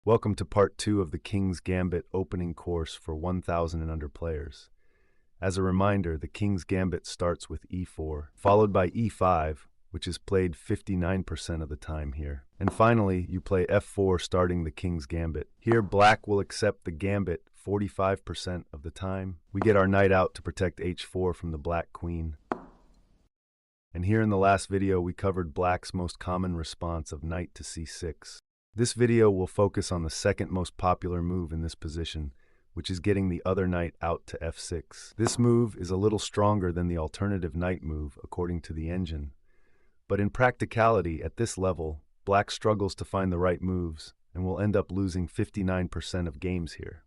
Welcome to part 2 of the King's Gambit opening course for 1000 and under players. As a reminder, the King's Gambit starts with e4, followed by e5, which is played 59% of the time here. And finally, you play f4 starting the King's Gambit. Here, black will accept the gambit 45% of the time. We get our knight out to protect h4 from the black queen. And here in the last video, we covered black's most common response of knight to c6. This video will focus on the second most popular move in this position, which is getting the other knight out to f6. This move is a little stronger than the alternative knight move, according to the engine. But in practicality, at this level, black struggles to find the right moves and will end up losing 59% of games here.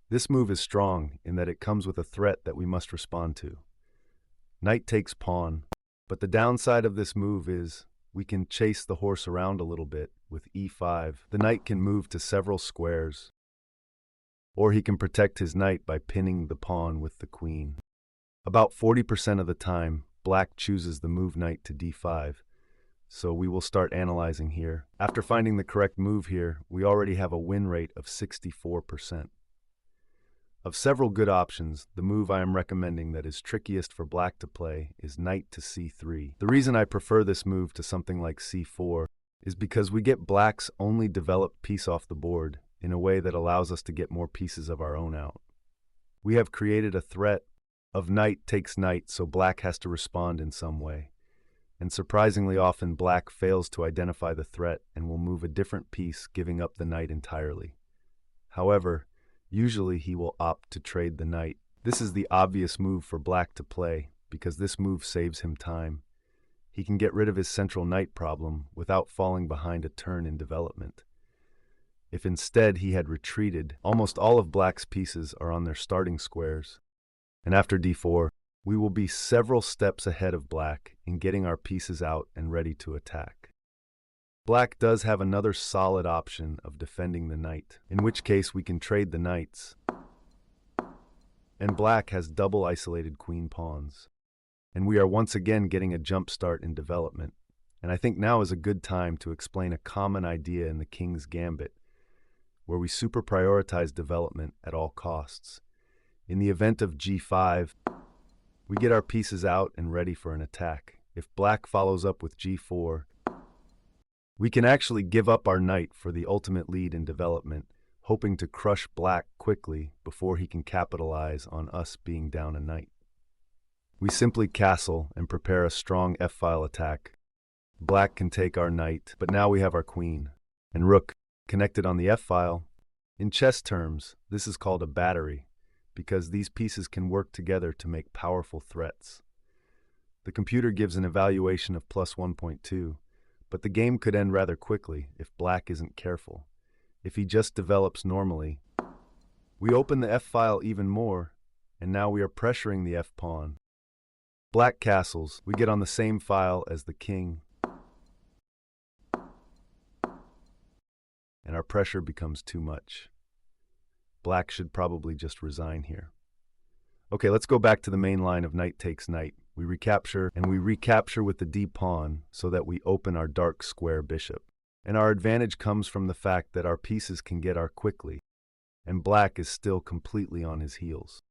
This move is strong in that it comes with a threat that we must respond to. Knight takes pawn, but the downside of this move is we can chase the horse around a little bit with e5. The knight can move to several squares, or he can protect his knight by pinning the pawn with the queen. About 40% of the time, black chooses the move knight to d5, so we will start analyzing here. After finding the correct move here, we already have a win rate of 64%. Of several good options, the move I am recommending that is trickiest for black to play is knight to c3. The reason I prefer this move to something like c4 is because we get black's only developed piece off the board in a way that allows us to get more pieces of our own out. We have created a threat of knight takes knight, so black has to respond in some way. And surprisingly often, black fails to identify the threat and will move a different piece, giving up the knight entirely. However, usually he will opt to trade the knight. This is the obvious move for black to play because this move saves him time. He can get rid of his central knight problem without falling behind a turn in development. If instead he had retreated, almost all of black's pieces are on their starting squares. And after d4, we will be several steps ahead of black in getting our pieces out and ready to attack. Black does have another solid option of defending the knight, in which case we can trade the knights. And black has double isolated queen pawns. And we are once again getting a jump start in development. And I think now is a good time to explain a common idea in the King's Gambit, where we super prioritize development at all costs. In the event of g5, we get our pieces out and ready for an attack. If black follows up with g4, we can actually give up our knight for the ultimate lead in development, hoping to crush black quickly before he can capitalize on us being down a knight. We simply castle and prepare a strong f-file attack. Black can take our knight, but now we have our queen and rook connected on the f-file. In chess terms, this is called a battery, because these pieces can work together to make powerful threats. The computer gives an evaluation of plus 1.2, but the game could end rather quickly if black isn't careful. If he just develops normally, we open the f-file even more, and now we are pressuring the f-pawn. Black castles, we get on the same file as the king, and our pressure becomes too much. Black should probably just resign here. Okay, let's go back to the main line of knight takes knight. We recapture, and we recapture with the d-pawn so that we open our dark square bishop. And our advantage comes from the fact that our pieces can get out quickly, and black is still completely on his heels.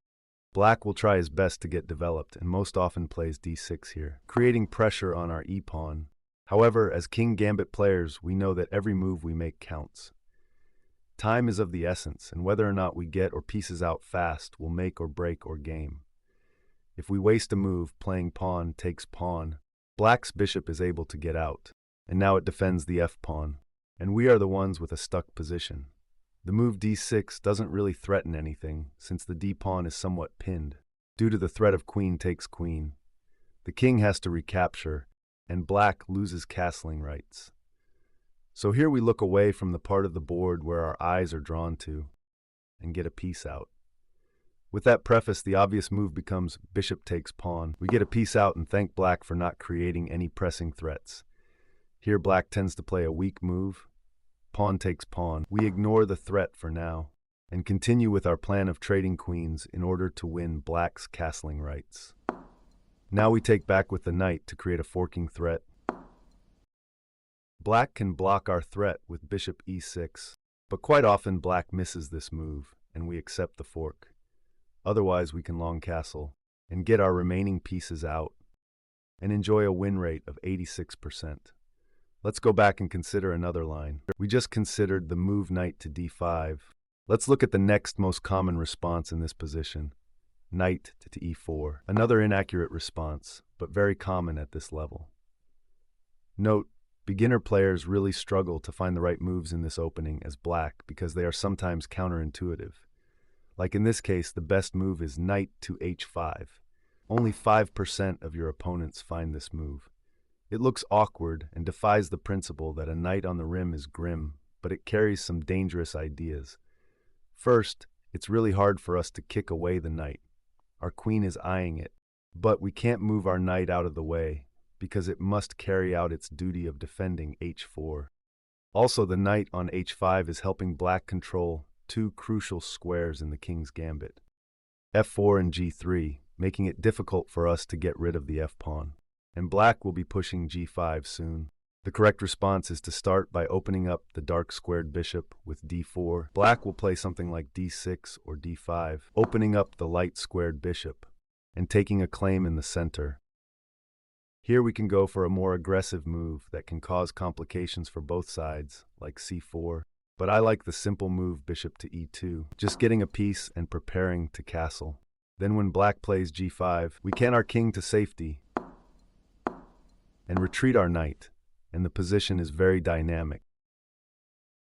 Black will try his best to get developed and most often plays d6 here, creating pressure on our e-pawn. However, as King Gambit players, we know that every move we make counts. Time is of the essence, and whether or not we get our pieces out fast will make or break our game. If we waste a move playing pawn takes pawn, black's bishop is able to get out, and now it defends the f-pawn, and we are the ones with a stuck position. The move d6 doesn't really threaten anything, since the d-pawn is somewhat pinned, due to the threat of queen takes queen. The king has to recapture, and black loses castling rights. So here we look away from the part of the board where our eyes are drawn to, and get a piece out. With that preface, the obvious move becomes bishop takes pawn. We get a piece out and thank black for not creating any pressing threats. Here black tends to play a weak move. Pawn takes pawn. We ignore the threat for now, and continue with our plan of trading queens in order to win black's castling rights. Now we take back with the knight to create a forking threat. Black can block our threat with bishop e6, But quite often black misses this move, and we accept the fork. Otherwise, we can long castle and get our remaining pieces out and enjoy a win rate of 86%. Let's go back and consider another line. We just considered the move knight to d5. Let's look at the next most common response in this position, knight to e4. Another inaccurate response, but very common at this level. Note, beginner players really struggle to find the right moves in this opening as black because they are sometimes counterintuitive. Like in this case, the best move is knight to h5. Only 5% of your opponents find this move. It looks awkward and defies the principle that a knight on the rim is grim, but it carries some dangerous ideas. First, it's really hard for us to kick away the knight. Our queen is eyeing it, but we can't move our knight out of the way because it must carry out its duty of defending h4. Also, the knight on h5 is helping black control two crucial squares in the king's gambit, f4 and g3, making it difficult for us to get rid of the f-pawn. And black will be pushing g5 soon. The correct response is to start by opening up the dark squared bishop with d4. Black will play something like d6 or d5, opening up the light squared bishop and taking a claim in the center. Here we can go for a more aggressive move that can cause complications for both sides, like c4, but I like the simple move bishop to e2, just getting a piece and preparing to castle. Then when black plays g5, we can our king to safety and retreat our knight, and the position is very dynamic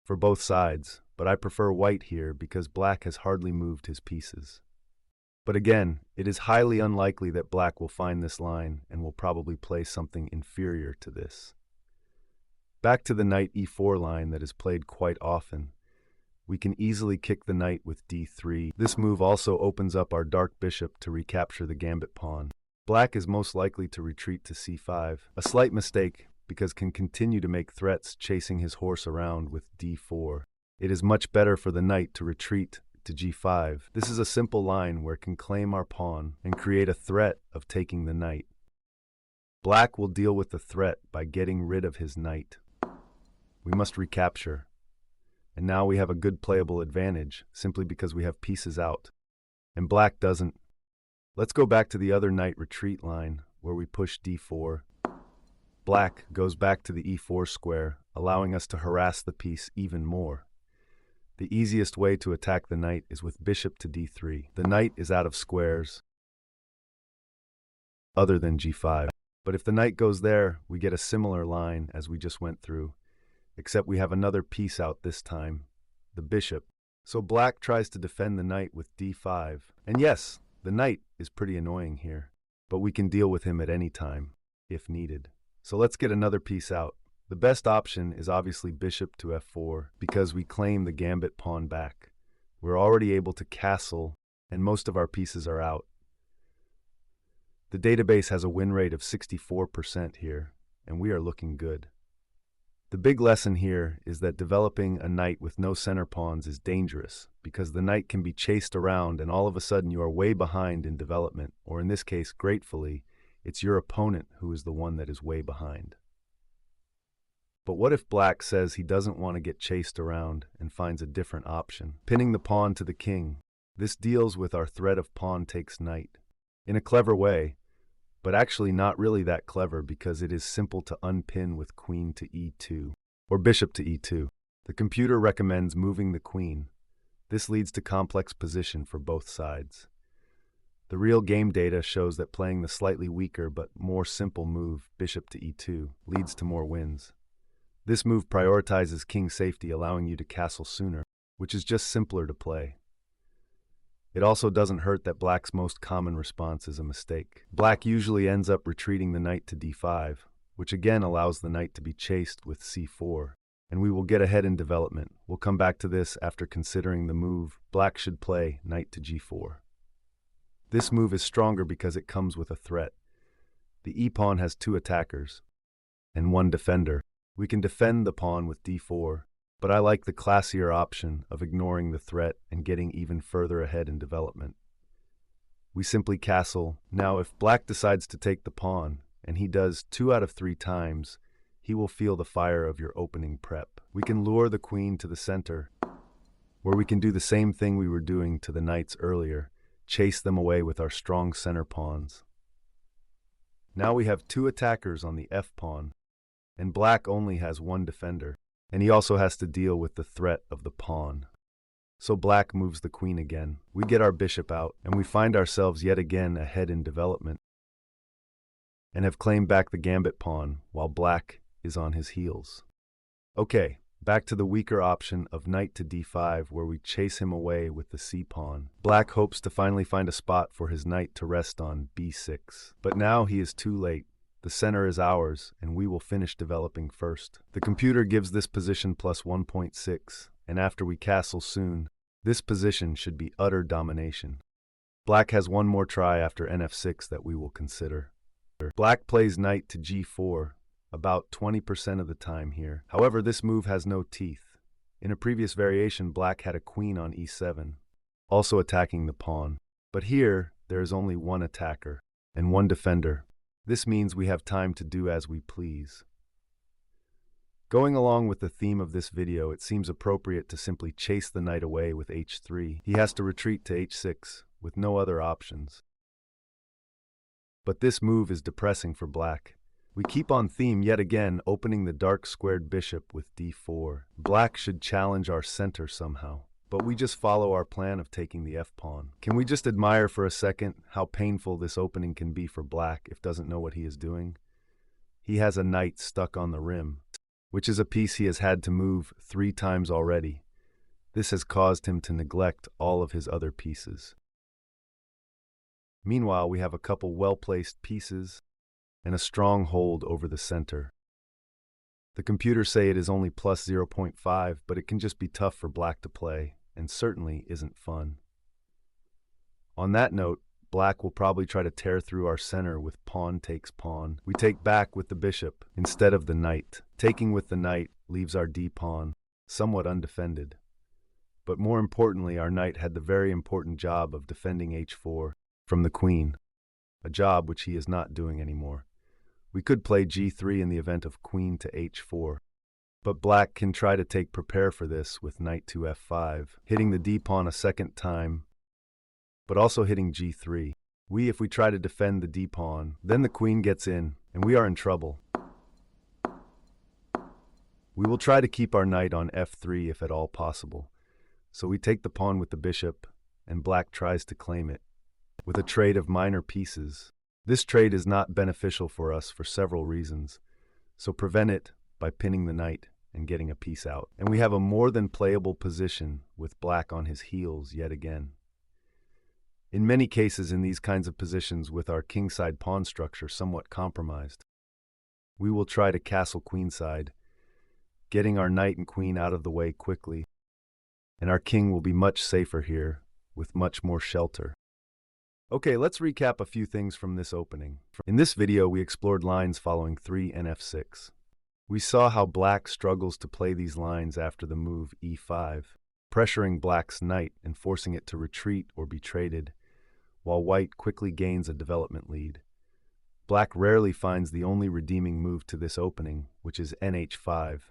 for both sides, but I prefer white here because black has hardly moved his pieces. But again, it is highly unlikely that black will find this line and will probably play something inferior to this. Back to the knight e4 line that is played quite often. We can easily kick the knight with d3. This move also opens up our dark bishop to recapture the gambit pawn. Black is most likely to retreat to c5, a slight mistake because can continue to make threats chasing his horse around with d4. It is much better for the knight to retreat to g5. This is a simple line where it can claim our pawn and create a threat of taking the knight. Black will deal with the threat by getting rid of his knight. We must recapture. And now we have a good playable advantage simply because we have pieces out. And black doesn't. Let's go back to the other knight retreat line, where we push d4. Black goes back to the e4 square, allowing us to harass the piece even more. The easiest way to attack the knight is with bishop to d3. The knight is out of squares other than g5. But if the knight goes there, we get a similar line as we just went through, except we have another piece out this time, the bishop. So black tries to defend the knight with d5. And yes, the knight is pretty annoying here, but we can deal with him at any time, if needed. So let's get another piece out. The best option is obviously bishop to f4 because we claim the gambit pawn back. We're already able to castle, and most of our pieces are out. The database has a win rate of 64% here, and we are looking good. The big lesson here is that developing a knight with no center pawns is dangerous because the knight can be chased around and all of a sudden you are way behind in development, or in this case, gratefully, it's your opponent who is the one that is way behind. But what if black says he doesn't want to get chased around and finds a different option? Pinning the pawn to the king. This deals with our threat of pawn takes knight in a clever way, but actually not really that clever because it is simple to unpin with queen to e2 or bishop to e2. The computer recommends moving the queen. This leads to complex position for both sides. The real game data shows that playing the slightly weaker but more simple move, bishop to e2, leads to more wins. This move prioritizes king safety, allowing you to castle sooner, which is just simpler to play. It also doesn't hurt that black's most common response is a mistake. Black usually ends up retreating the knight to d5, which again allows the knight to be chased with c4, and we will get ahead in development. We'll come back to this after considering the move black should play knight to g4. This move is stronger because it comes with a threat. The e-pawn has two attackers and one defender. We can defend the pawn with d4, but I like the classier option of ignoring the threat and getting even further ahead in development. We simply castle. Now, if black decides to take the pawn, and he does 2 out of 3 times, he will feel the fire of your opening prep. We can lure the queen to the center where we can do the same thing we were doing to the knights earlier, chase them away with our strong center pawns. Now we have 2 attackers on the f-pawn, and black only has 1 defender, and he also has to deal with the threat of the pawn. So black moves the queen again. We get our bishop out, and we find ourselves yet again ahead in development, and have claimed back the gambit pawn while black is on his heels. Okay, back to the weaker option of knight to d5, where we chase him away with the c-pawn. Black hopes to finally find a spot for his knight to rest on b6. But now he is too late. The center is ours, and we will finish developing first. The computer gives this position plus 1.6, and after we castle soon, this position should be utter domination. Black has one more try after Nf6 that we will consider. Black plays knight to g4, about 20% of the time here. However, this move has no teeth. In a previous variation, black had a queen on e7, also attacking the pawn. But here, there is only 1 attacker and 1 defender. This means we have time to do as we please. Going along with the theme of this video, it seems appropriate to simply chase the knight away with h3. He has to retreat to h6, with no other options. But this move is depressing for black. We keep on theme yet again, opening the dark squared bishop with d4. Black should challenge our center somehow, but we just follow our plan of taking the f-pawn. Can we just admire for a second how painful this opening can be for black if doesn't know what he is doing? He has a knight stuck on the rim, which is a piece he has had to move 3 times already. This has caused him to neglect all of his other pieces. Meanwhile, we have a couple well-placed pieces and a strong hold over the center. The computers say it is only plus 0.5, but it can just be tough for black to play, and certainly isn't fun. On that note, black will probably try to tear through our center with pawn takes pawn. We take back with the bishop instead of the knight. Taking with the knight leaves our d-pawn somewhat undefended. But more importantly, our knight had the very important job of defending h4 from the queen, a job which he is not doing anymore. We could play g3 in the event of queen to h4, but black can try to prepare for this with knight to f5, hitting the d-pawn a second time, but also hitting g3. If we try to defend the d-pawn, then the queen gets in, and we are in trouble. We will try to keep our knight on f3 if at all possible, so we take the pawn with the bishop, and black tries to claim it with a trade of minor pieces. This trade is not beneficial for us for several reasons, so prevent it by pinning the knight and getting a piece out. And we have a more than playable position with black on his heels yet again. In many cases in these kinds of positions with our kingside pawn structure somewhat compromised, we will try to castle queenside, getting our knight and queen out of the way quickly, and our king will be much safer here with much more shelter. Okay, let's recap a few things from this opening. In this video, we explored lines following 3 Nf6. We saw how black struggles to play these lines after the move e5, pressuring black's knight and forcing it to retreat or be traded, while white quickly gains a development lead. Black rarely finds the only redeeming move to this opening, which is nh5,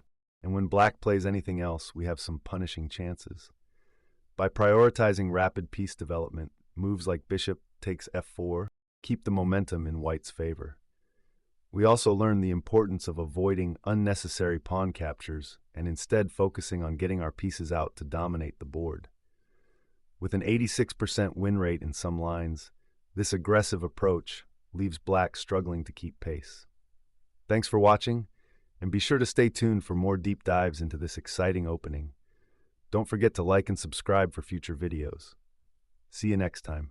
and when black plays anything else, we have some punishing chances. By prioritizing rapid piece development, moves like bishop takes f4 keep the momentum in white's favor. We also learn the importance of avoiding unnecessary pawn captures and instead focusing on getting our pieces out to dominate the board. With an 86% win rate in some lines, this aggressive approach leaves black struggling to keep pace. Thanks for watching, and be sure to stay tuned for more deep dives into this exciting opening. Don't forget to like and subscribe for future videos. See you next time.